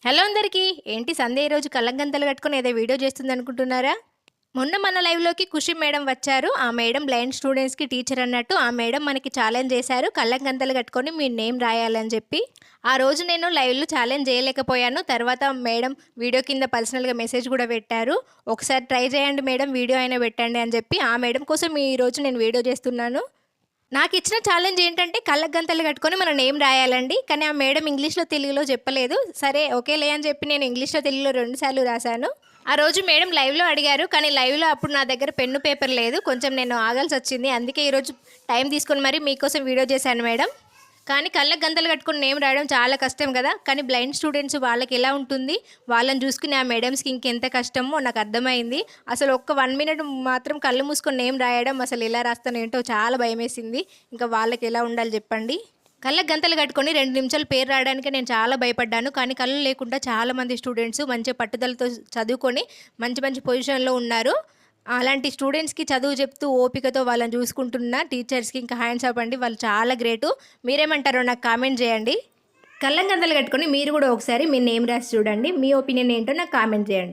Hello అందరికీ. ఏంటి Sunday ఈరోజు కళ్ళగంతలు కట్టుకొని ఏదో వీడియో చేస్తుందనుకుంటున్నారా? మొన్న మన లైవ్‌లోకి ఖుషి మేడం వచ్చారు. ఆ మేడం బ్లైండ్ స్టూడెంట్స్‌కి టీచర్ అన్నట్టు ఆ మేడం మనకి ఛాలెంజ్ చేశారు. కళ్ళగంతలు కట్టుకొని మీ నేమ్ రాయాలని చెప్పి. ఆ రోజు నేను లైవ్‌లో ఛాలెంజ్ చేయలేకపోయాను. తర్వాత మేడం వీడియో కింద పర్సనల్‌గా మెసేజ్ కూడా పెట్టారు. ఒకసారి ట్రై చేయండి మేడం, వీడియో అయినా పెట్టండి అని చెప్పి ఆ మేడం కోసం ఈరోజు నేను వీడియో చేస్తున్నాను. నాకిచ్చిన ఛాలెంజ్ ఏంటంటే కళ్ళకు గంతలు కట్టుకొని మన నేమ్ రాయాలండి. కానీ ఆ మేడం ఇంగ్లీష్‌లో, తెలుగులో చెప్పలేదు. సరే ఓకేలే అని చెప్పి నేను ఇంగ్లీష్‌లో, తెలుగులో 2 సార్లు రాశాను. ఆ రోజు మేడం లైవ్‌లో అడిగారు. కానీ లైవ్‌లో అప్పుడు నా దగ్గర పెన్ను, పేపర్ లేదు. కొంచెం నేను ఆగాల్సొచ్చింది. అందుకే ఈరోజు టైం తీసుకొని మరి మీకోసం వీడియో చేశాను మేడం. కానీ కళ్ళకు గంతలు కట్టుకొని నేమ్ రాయడం చాలా కష్టం కదా! కానీ బ్లైండ్ స్టూడెంట్స్ వాళ్ళకి ఎలా ఉంటుంది? వాళ్ళని చూసుకుని ఆ మేడమ్స్‌కి ఇంకెంత కష్టమో నాకు అర్థమైంది. అసలు ఒక్క 1 మినిట్ మాత్రం కళ్ళు మూసుకొని నేమ్ రాయడం అసలు ఎలా రాస్తానో ఏంటో చాలా భయమేసింది. ఇంకా వాళ్ళకి ఎలా ఉండాలి చెప్పండి? కళ్ళకు గంతలు కట్టుకొని 2 నిమిషాలు పేరు రాయడానికే నేను చాలా భయపడ్డాను. కానీ కళ్ళు లేకుండా చాలామంది స్టూడెంట్స్ మంచిగా పట్టుదలతో చదువుకొని మంచి మంచి పొజిషన్‌లో ఉన్నారు. అలాంటి స్టూడెంట్స్‌కి చదువు చెప్తూ ఓపికతో వాళ్ళని చూసుకుంటున్న టీచర్స్‌కి ఇంకా హ్యాండ్స్ అప్ అండి. వాళ్ళు చాలా గ్రేటు. మీరేమంటారో నాకు కామెంట్ చేయండి. కళ్ళకు గంతలు కట్టుకొని మీరు కూడా ఒకసారి మీ నేమ్ రాసి చూడండి. మీ ఒపీనియన్ ఏంటో నాకు కామెంట్ చేయండి.